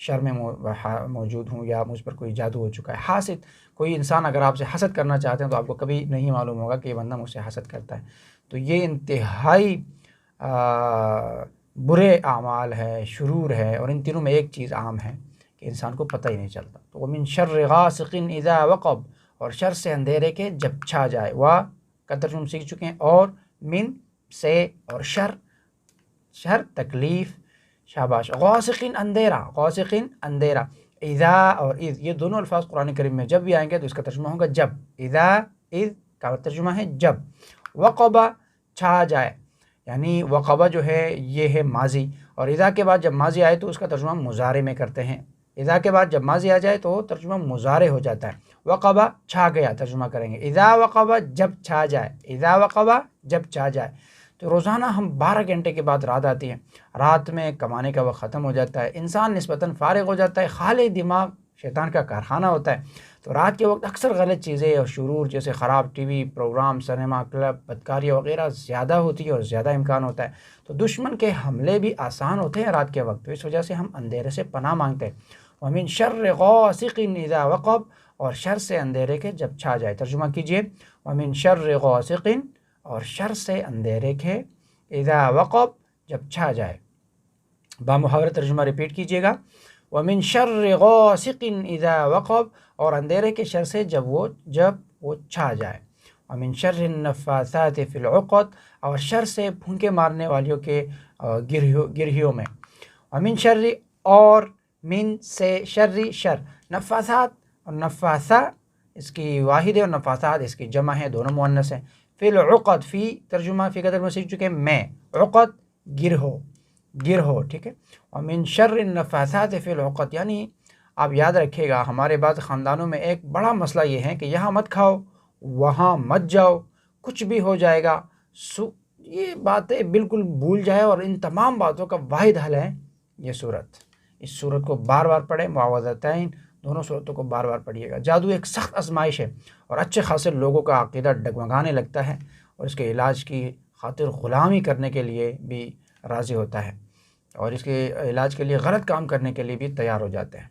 شر میں موجود ہوں یا مجھ پر کوئی جادو ہو چکا ہے۔ حاسد، کوئی انسان اگر آپ سے حسد کرنا چاہتے ہیں تو آپ کو کبھی نہیں معلوم ہوگا کہ یہ بندہ مجھ سے حسد کرتا ہے۔ تو یہ انتہائی برے اعمال ہے، شرور ہے، اور ان تینوں میں ایک چیز عام ہے کہ انسان کو پتہ ہی نہیں چلتا۔ تو وَمِن شَرِّ غَاسِقٍ اِذَا وَقَبَ، اور شر سے اندھیرے کے جب چھا جائے۔ وا کا ترجمہ سیکھ چکے ہیں، اور من سے، اور شر تکلیف، شاباش۔ غاسقین اندھیرا، غاسقین اندھیرا، اذا اور اذ، یہ دونوں الفاظ قرآن کریم میں جب بھی آئیں گے تو اس کا ترجمہ ہوگا جب۔ اذا، اذ کا ترجمہ ہے جب۔ وقبہ، چھا جائے، یعنی وقبہ جو ہے یہ ہے ماضی، اور اذا کے بعد جب ماضی آئے تو اس کا ترجمہ مضارع میں کرتے ہیں۔ اذا کے بعد جب ماضی آ جائے تو ترجمہ مضارع ہو جاتا ہے۔ وقبہ، چھا گیا، ترجمہ کریں گے اذا وقبہ، جب چھا جائے، اذا وقبہ، جب چھا جائے۔ تو روزانہ ہم 12 گھنٹے کے بعد رات آتی ہے، رات میں کمانے کا وقت ختم ہو جاتا ہے، انسان نسبتاً فارغ ہو جاتا ہے، خالی دماغ شیطان کا کارخانہ ہوتا ہے۔ تو رات کے وقت اکثر غلط چیزیں اور شرور جیسے خراب T V program, cinema club, بدکاریاں وغیرہ زیادہ ہوتی ہے اور زیادہ امکان ہوتا ہے۔ تو دشمن کے حملے بھی آسان ہوتے ہیں رات کے وقت، تو اس وجہ سے ہم اندھیرے سے پناہ مانگتے ہیں۔ وَمِن شَرِّ غَاسِقٍ اِذَا وَقَبَ، اور شر سے اندھیرے کے جب چھا جائے۔ ترجمہ کیجئے، وَمِن شَرِّ غَاسِقٍ، اور شر سے اندھیرے کے، اذا وقب، جب چھا جائے۔ بامحاورہ ترجمہ ریپیٹ کیجئے گا، وَمِن شَرِّ غَاسِقٍ اذا وقب، اور اندھیرے کے شر سے جب وہ چھا جائے۔ وَمِن شَرِّ النَّفَّاثَاتِ فِي الْعُقَدِ، اور شر سے پھونکے مارنے والیوں کے گرہیوں میں۔ وَمِن شَرِّ، اور من سے، شر، شر، نفاثات اور نفاثہ اس کی واحد ہے اور نفاثات اس کی جمع ہے، دونوں مؤنث ہیں۔ فی العقد، فی ترجمہ، فی کا ترجمہ سیکھ چکے ہیں میں، عقد گرہو، ٹھیک ہے۔ ومن شر النفاثات فی العقد، یعنی آپ یاد رکھیے گا ہمارے بعض خاندانوں میں ایک بڑا مسئلہ یہ ہے کہ یہاں مت کھاؤ، وہاں مت جاؤ، کچھ بھی ہو جائے گا، یہ باتیں بالکل بھول جائے، اور ان تمام باتوں کا واحد حل ہے یہ سورت۔ اس سورت کو بار بار پڑھیں، معوذتین، دونوں صورتوں کو بار بار پڑھیے گا۔ جادو ایک سخت آزمائش ہے، اور اچھے خاصے لوگوں کا عقیدہ ڈگمگانے لگتا ہے، اور اس کے علاج کی خاطر غلامی کرنے کے لیے بھی راضی ہوتا ہے، اور اس کے علاج کے لیے غلط کام کرنے کے لیے بھی تیار ہو جاتے ہیں۔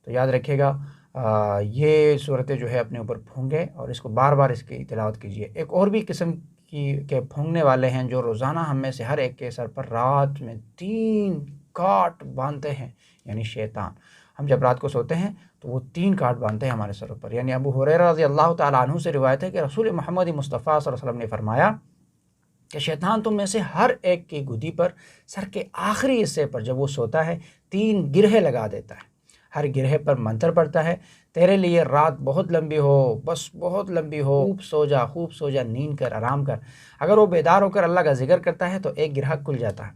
تو یاد رکھیے گا یہ صورتیں جو ہے اپنے اوپر پھونگے، اور اس کو بار بار اس کی تلاوت کیجیے۔ ایک اور بھی قسم کے پھونگنے والے ہیں جو روزانہ ہم میں سے ہر ایک کے سر پر رات میں 3 کاٹ باندھتے ہیں، یعنی شیطان۔ ہم جب رات کو سوتے ہیں تو وہ 3 کاٹ باندھتے ہیں ہمارے سروں پر۔ یعنی ابو ہریرہ رضی اللہ تعالیٰ عنہ سے روایت ہے کہ رسول محمد مصطفیٰ صلی اللہ علیہ وسلم نے فرمایا کہ شیطان تم میں سے ہر ایک کی گدی پر، سر کے آخری حصے پر جب وہ سوتا ہے 3 گرہیں لگا دیتا ہے، ہر گرہ پر منتر پڑتا ہے، تیرے لیے رات بہت لمبی ہو، بس بہت لمبی ہو، خوب سو جا، نیند کر، آرام کر۔ اگر وہ بیدار ہو کر اللہ کا ذکر کرتا ہے تو ایک گرہ کھل جاتا ہے،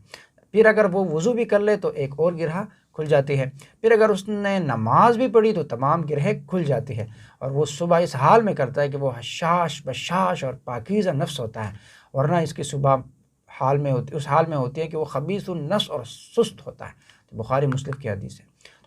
پھر اگر وہ وضو بھی کر لے تو ایک اور گرہ کھل جاتی ہے، پھر اگر اس نے نماز بھی پڑھی تو تمام گرہیں کھل جاتی ہے، اور وہ صبح اس حال میں کرتا ہے کہ وہ حشاش بشاش اور پاکیزہ نفس ہوتا ہے، ورنہ اس کی صبح اس حال میں ہوتی ہے کہ وہ خبیث النفس اور سست ہوتا ہے۔ تو بخاری مسلم کی حدیث ہے۔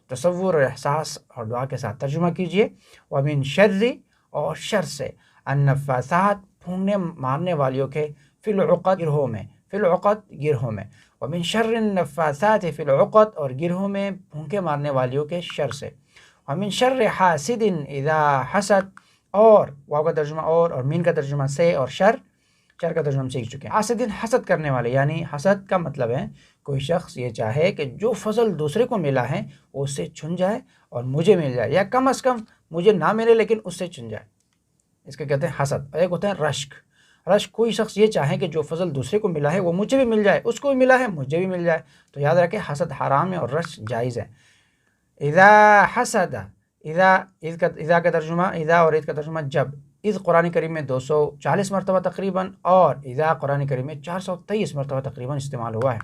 تصور اور احساس اور دعا کے ساتھ ترجمہ کیجئے، وَمِن شَرِّ، اور شر سے، النفاثات، پھونکنے مارنے والیوں کے، فی العقد، گرہوں میں، فی العقد، گرہوں میں، وَمِن شَرِّ النفاثات فی العقد، اور گرہوں میں پھونکے مارنے والیوں کے شر سے، وَمِن شَرِّ حاسد اذا حسد، اور واو کا ترجمہ اور مین کا ترجمہ سے، اور شر کا ترجمہ ہم سیکھ چکے ہیں۔ حاسد، حسد کرنے والے، یعنی حسد کا مطلب ہے کوئی شخص یہ چاہے کہ جو فضل دوسرے کو ملا ہے وہ اس سے چھن جائے اور مجھے مل جائے، یا کم از کم مجھے نہ ملے لیکن اس سے چھن جائے، اس کے کہتے ہیں حسد۔ ایک ہوتا ہے رشک، کوئی شخص یہ چاہے کہ جو فضل دوسرے کو ملا ہے وہ مجھے بھی مل جائے، اس کو بھی ملا ہے مجھے بھی مل جائے۔ تو یاد رکھیں حسد حرام ہے اور رشک جائز ہے۔ اذا حسد، اذا کا ترجمہ، اذا اور اذ کا ترجمہ جب۔ اذ قرآن کریم میں 240 مرتبہ تقریباً، اور اذا قرآن کریم میں 423 مرتبہ تقریباً استعمال ہوا ہے۔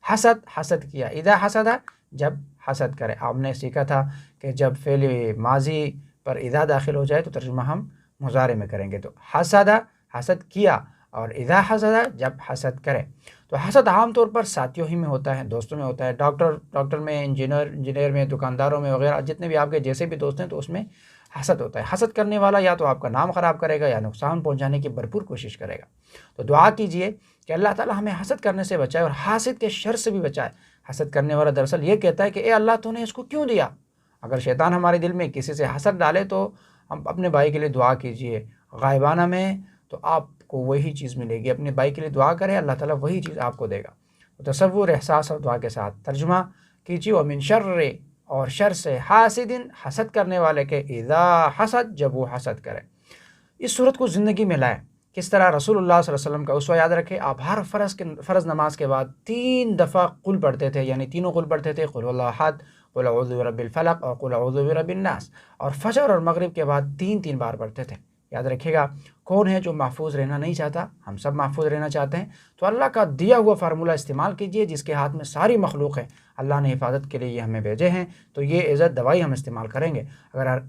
حسد کیا، اذا حسد، جب حسد کرے۔ آپ نے سیکھا تھا کہ جب فعل ماضی پر اذا داخل ہو جائے تو ترجمہ ہم مضارع میں کریں گے، تو حسد کیا، اور اذا حسد، جب حسد کرے۔ تو حسد عام طور پر ساتھیوں ہی میں ہوتا ہے، دوستوں میں ہوتا ہے، ڈاکٹر میں، انجینئر میں، دکانداروں میں وغیرہ، جتنے بھی آپ کے جیسے بھی دوست ہیں تو اس میں حسد ہوتا ہے۔ حسد کرنے والا یا تو آپ کا نام خراب کرے گا یا نقصان پہنچانے کی بھرپور کوشش کرے گا۔ تو دعا کیجئے کہ اللہ تعالی ہمیں حسد کرنے سے بچائے اور حاسد کے شر سے بھی بچائے۔ حسد کرنے والا دراصل یہ کہتا ہے کہ اے اللہ تو نے اس کو کیوں دیا۔ اگر شیطان ہمارے دل میں کسی سے حسد ڈالے تو ہم اپنے بھائی کے لیے دعا کیجئے غائبانہ میں، تو آپ کو وہی چیز ملے گی۔ اپنے بھائی کے لیے دعا کرے، اللہ تعالیٰ وہی چیز آپ کو دے گا۔ تصور، احساس اور دعا کے ساتھ ترجمہ کیجیے، ومن شر، اور شر سے، حاسد، حسد کرنے والے کے، اذا حسد، جب وہ حسد کرے۔ اس صورت کو زندگی میں لائیں۔ کس طرح؟ رسول اللہ صلی اللہ علیہ وسلم کا اسوہ یاد رکھے، آپ ہر فرض نماز کے بعد 3 دفعہ قل پڑھتے تھے، یعنی تینوں قل پڑھتے تھے، قل واللہ احد، قل اعوذ برب الفلق اور قل اعوذ برب الناس، اور فجر اور مغرب کے بعد 3 بار پڑھتے تھے۔ یاد رکھیے گا، کون ہے جو محفوظ رہنا نہیں چاہتا؟ ہم سب محفوظ رہنا چاہتے ہیں، تو اللہ کا دیا ہوا فارمولہ استعمال کیجئے، جس کے ہاتھ میں ساری مخلوق ہے۔ اللہ نے حفاظت کے لیے یہ ہمیں بھیجے ہیں، تو یہ عزت دوائی ہم استعمال کریں گے۔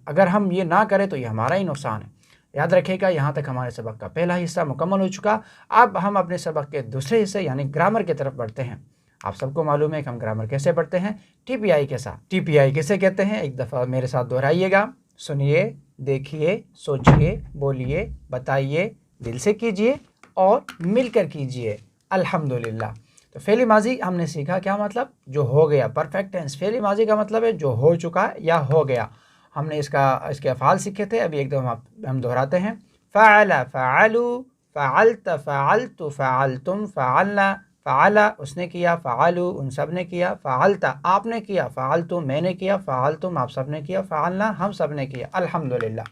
اگر ہم یہ نہ کریں تو یہ ہمارا ہی نقصان ہے۔ یاد رکھیے گا، یہاں تک ہمارے سبق کا پہلا حصہ مکمل ہو چکا۔ اب ہم اپنے سبق کے دوسرے حصے یعنی گرامر کی طرف بڑھتے ہیں۔ آپ سب کو معلوم ہے کہ ہم گرامر کیسے پڑھتے ہیں؟ ٹی پی آئی کے ساتھ۔ ٹی پی آئی کیسے کہتے ہیں؟ ایک دفعہ میرے ساتھ دہرائیے گا، سنیے، دیکھیے، سوچیے، بولیے، بتائیے، دل سے کیجیے اور مل کر کیجیے۔ الحمدللہ۔ تو فعل ماضی ہم نے سیکھا، کیا مطلب؟ جو ہو گیا، پرفیکٹ ٹینس۔ فعل ماضی کا مطلب ہے جو ہو چکا یا ہو گیا۔ ہم نے اس کے افعال سیکھے تھے، ابھی ایک دم ہم دہراتے ہیں۔ فعل، فعلوا، فعلت، فعلت، فعلتم، فعلنا، فعلا اس نے کیا، فعلوا ان سب نے کیا، فعلت آپ نے کیا، فعلتم میں نے کیا، فعلتم آپ سب نے کیا، فعلنا ہم سب نے کیا۔ الحمدللہ۔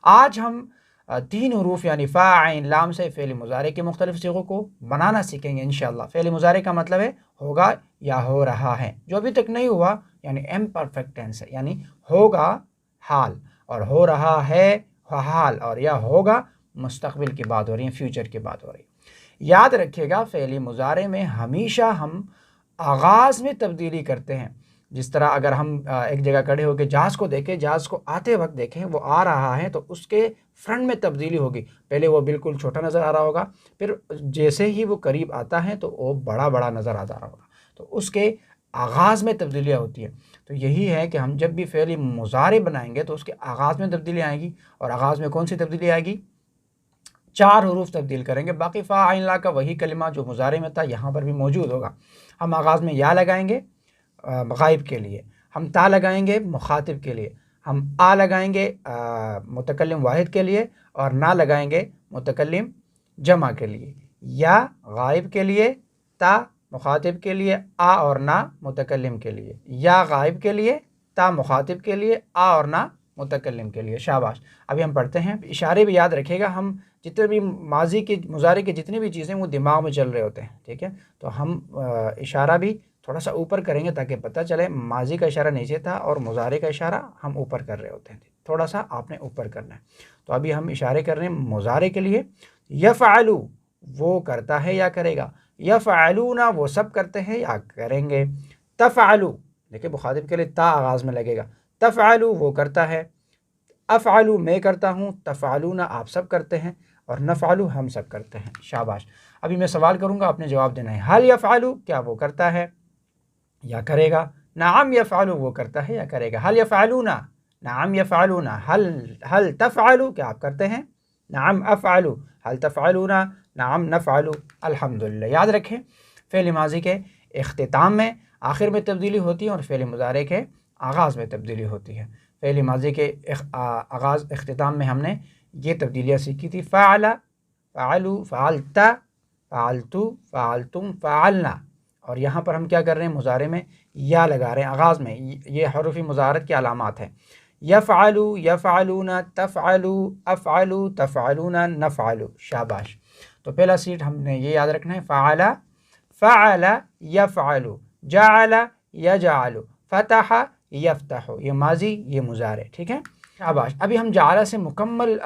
آج ہم 3 حروف یعنی فا، عین، لام سے فعل مضارع کے مختلف صیغوں کو بنانا سیکھیں گے انشاءاللہ۔ فعل مضارع کا مطلب ہے ہوگا یا ہو رہا ہے، جو ابھی تک نہیں ہوا یعنی امپرفیکٹ ٹینس ہے، یعنی ہوگا حال، اور ہو رہا ہے حال، اور یا ہوگا مستقبل کی بات ہو رہی ہے، فیوچر کی بات ہو رہی ہے۔ یاد رکھیے گا، فعل مضارع میں ہمیشہ ہم آغاز میں تبدیلی کرتے ہیں۔ جس طرح اگر ہم ایک جگہ کھڑے ہو کے جہاز کو دیکھیں، جہاز کو آتے وقت دیکھیں، وہ آ رہا ہے تو اس کے فرنٹ میں تبدیلی ہوگی۔ پہلے وہ بالکل چھوٹا نظر آ رہا ہوگا، پھر جیسے ہی وہ قریب آتا ہے تو وہ بڑا بڑا نظر آ رہا ہوگا، تو اس کے آغاز میں تبدیلیاں ہوتی ہیں۔ تو یہی ہے کہ ہم جب بھی فعل مضارع بنائیں گے تو اس کے آغاز میں تبدیلی آئے گی، اور آغاز میں کون سی تبدیلی آئے گی؟ 4 حروف تبدیل کریں گے، باقی فا، عین، لا کا وہی کلمہ جو مضارع میں تھا یہاں پر بھی موجود ہوگا۔ ہم آغاز میں یا لگائیں گے غائب کے لیے، ہم تا لگائیں گے مخاطب کے لیے، ہم آ لگائیں گے متکلم واحد کے لیے، اور نا لگائیں گے متکلم جمع کے لیے۔ یا غائب کے لیے، تا مخاطب کے لیے، آ اور نا متکلم کے لیے، یا غائب کے لیے، تا مخاطب کے لیے، آ اور نا متکلم کے لیے۔ شاباش۔ ابھی ہم پڑھتے ہیں، اشارے بھی یاد رکھیے گا۔ ہم جتنے بھی ماضی کے مضارع کی جتنی بھی چیزیں وہ دماغ میں چل رہے ہوتے ہیں، ٹھیک ہے؟ تو ہم اشارہ بھی تھوڑا سا اوپر کریں گے تاکہ پتہ چلے ماضی کا اشارہ نیچے تھا اور مضارع کا اشارہ ہم اوپر کر رہے ہوتے ہیں، تھوڑا سا آپ نے اوپر کرنا ہے۔ تو ابھی ہم اشارے کر رہے ہیں مضارع کے لیے۔ یفعلو وہ کرتا ہے یا کرے گا، یفعلون وہ سب کرتے ہیں یا کریں گے۔ تفعلو دیکھیں مخاطب کے لیے تا آغاز میں لگے گا، تفعلو وہ کرتا ہے، افعلو میں کرتا ہوں، تفعلون آپ سب کرتے ہیں، اور نفعلو ہم سب کرتے ہیں۔ شاباش۔ ابھی میں سوال کروں گا، آپ نے جواب دینا ہے۔ حل یفعلو کیا وہ کرتا ہے یا کرے گا؟ نعم یفعلو وہ کرتا ہے یا کرے گا۔ حل یفعلون، نعم یفعلون۔ حل تفعلو کیا آپ کرتے ہیں؟ نعم افعلو۔ حل تفعلون، نعم نفعلو۔ الحمدللہ۔ یاد رکھیں، فعل ماضی کے اختتام میں آخر میں تبدیلی ہوتی ہے، اور فعل مضارع کے آغاز میں تبدیلی ہوتی ہے۔ فعل ماضی کے آغاز اختتام میں ہم نے یہ تبدیلیاں سیکھی تھی، فعل، فعلو، فعلت، فعلتو، فعلتم، فعلنا، اور یہاں پر ہم کیا کر رہے ہیں؟ مضارع میں یا لگا رہے ہیں آغاز میں۔ یہ حروف مضارعت کی علامات ہیں۔ یفعلو، یفعلون، تفعلو، افعلو، تفعلون، نفعلو۔ شاباش۔ تو پہلا سیٹ ہم نے یہ یاد رکھنا ہے، فعل، فعل یفعلو، جعل یجعل، فتح یفتح، یہ ماضی یہ مضارع، ٹھیک ہے؟ شاباش۔ ابھی ہم جعل سے مکمل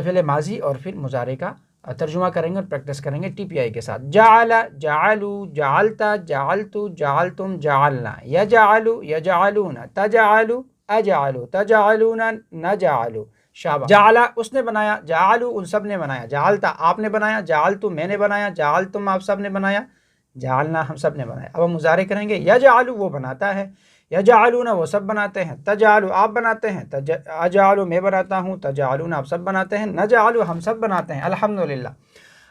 فعل ماضی اور پھر مضارع کا ترجمہ کریں گے اور پریکٹس کریں گے ٹی پی آئی کے ساتھ۔ جعل، جعلو، جعلت، جعلتو، جعلتم، جعلنا، یجعلو، یجعلون، تجعلو، اجعلو، تجعلون، نجعلو۔ شاباش۔ جعل اس نے بنایا، جعلو ان سب نے بنایا، جعلتا آپ نے بنایا، جعلتو میں نے بنایا، جعلتم آپ سب نے بنایا، جعلنا ہم سب نے بنایا۔ اب ہم مضارع کریں گے، یجعلو وہ بناتا ہے، یجعلون وہ سب بناتے ہیں، تجعلو آپ بناتے ہیں، اجعلو میں بناتا ہوں، تجعلون آپ سب بناتے ہیں، نجعلو ہم سب بناتے ہیں۔ الحمدللہ۔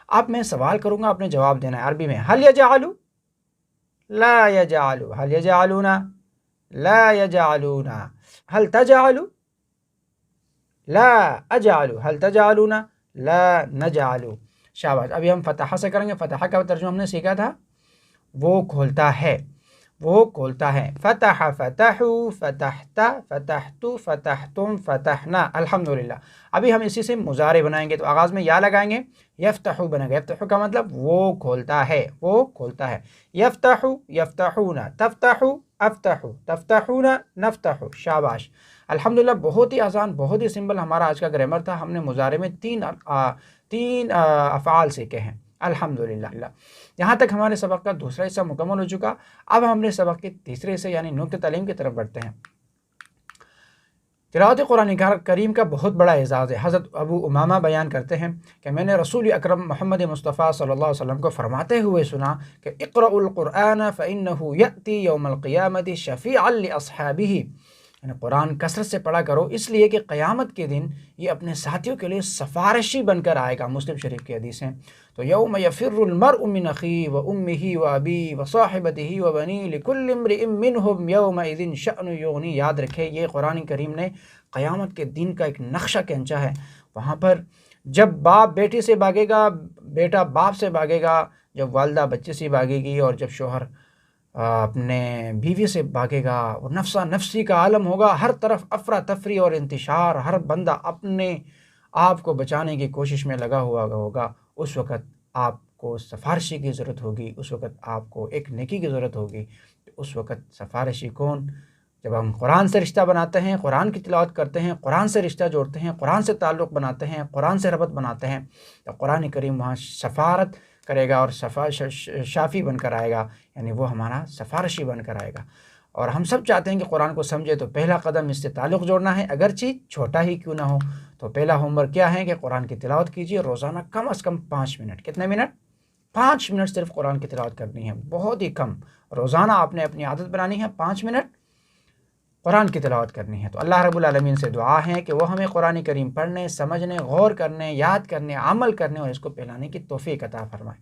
اب میں سوال کروں گا، آپ نے جواب دینا ہے عربی میں۔ حل یجعلو لا يجعلوا، هل يجعلون؟ لا يجعلون. هل تجعلوا؟ لا اجعلوا. هل تجعلون؟ لا نجعلوا. شاباش. ابھی ہم فتح سے کریں گے. فتح کا ترجمہ ہم نے سیکھا تھا، وہ کھولتا ہے، وہ کھولتا ہے. فتح فتحوا، فتحت فتحت، فتحتم فتحنا. الحمدللہ. ابھی ہم اسی سے مضارع بنائیں گے، تو آغاز میں یا لگائیں گے، یفتح بنے گا. یفتح کا مطلب وہ کھولتا ہے، وہ کھولتا ہے. یفتح یفتحون، تفتح افتح، تفتحون نفتح. شاباش. الحمدللہ. بہت ہی آسان، بہت ہی سمپل ہمارا آج کا گرامر تھا. ہم نے مضارع میں تین افعال سیکھے ہیں. الحمدللہ. یہاں تک ہمارے سبق کا دوسرا حصہ مکمل ہو چکا. اب ہم نے سبق کے تیسرے حصے یعنی نکتہ تعلیم کی طرف بڑھتے ہیں. تلاوت قرآن کریم کا بہت بڑا اعزاز ہے. حضرت ابو امامہ بیان کرتے ہیں کہ میں نے رسول اکرم محمد مصطفیٰ صلی اللہ علیہ وسلم کو فرماتے ہوئے سنا کہ اقرأوا القرآن فإنه يأتي يوم القیامة شفیعا لأصحابہ. یعنی قرآن کثرت سے پڑھا کرو، اس لیے کہ قیامت کے دن یہ اپنے ساتھیوں کے لیے سفارشی بن کر آئے گا. مسلم شریف کی حدیث ہے. تو یوم یفر المرء من اخیہ وامہ وابیہ وصاحبتہ وبنیہ لکل امرئ منہم یومئذ شأن یغنی. یاد رکھے یہ قرآن کریم نے قیامت کے دن کا ایک نقشہ کھینچا ہے. وہاں پر جب باپ بیٹی سے بھاگے گا، بیٹا باپ سے بھاگے گا، جب والدہ بچے سے بھاگے گی، اور جب شوہر اپنے بیوی سے بھاگے گا، اور نفسا نفسی کا عالم ہوگا. ہر طرف افراتفری اور انتشار، ہر بندہ اپنے آپ کو بچانے کی کوشش میں لگا ہوا ہوگا. اس وقت آپ کو سفارشی کی ضرورت ہوگی، اس وقت آپ کو ایک نیکی کی ضرورت ہوگی. اس وقت سفارشی کون؟ جب ہم قرآن سے رشتہ بناتے ہیں، قرآن کی تلاوت کرتے ہیں، قرآن سے رشتہ جوڑتے ہیں، قرآن سے تعلق بناتے ہیں، قرآن سے ربط بناتے ہیں، تو قرآن کریم وہاں سفارت کرے گا اور شافی بن کر آئے گا. یعنی وہ ہمارا سفارشی بن کر آئے گا. اور ہم سب چاہتے ہیں کہ قرآن کو سمجھے، تو پہلا قدم اس سے تعلق جوڑنا ہے، اگرچہ چھوٹا ہی کیوں نہ ہو. تو پہلا ہوم ورک کیا ہے کہ قرآن کی تلاوت کیجیے روزانہ کم از کم 5 منٹ. کتنے منٹ؟ 5 منٹ صرف قرآن کی تلاوت کرنی ہے، بہت ہی کم. روزانہ آپ نے اپنی عادت بنانی ہے 5 منٹ قرآن کی تلاوت کرنی ہے. تو اللہ رب العالمین سے دعا ہے کہ وہ ہمیں قرآن کریم پڑھنے، سمجھنے، غور کرنے، یاد کرنے، عمل کرنے اور اس کو پھیلانے کی توفیق عطا فرمائے.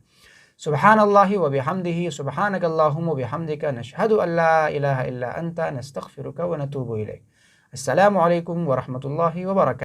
سبحان اللہ و بحمدہ، سبحانک اللہم و بحمدک، نشہد ان لا الہ الا انت، نستغفرک و نتوب الیک. السلام علیکم ورحمۃ اللہ وبرکاتہ.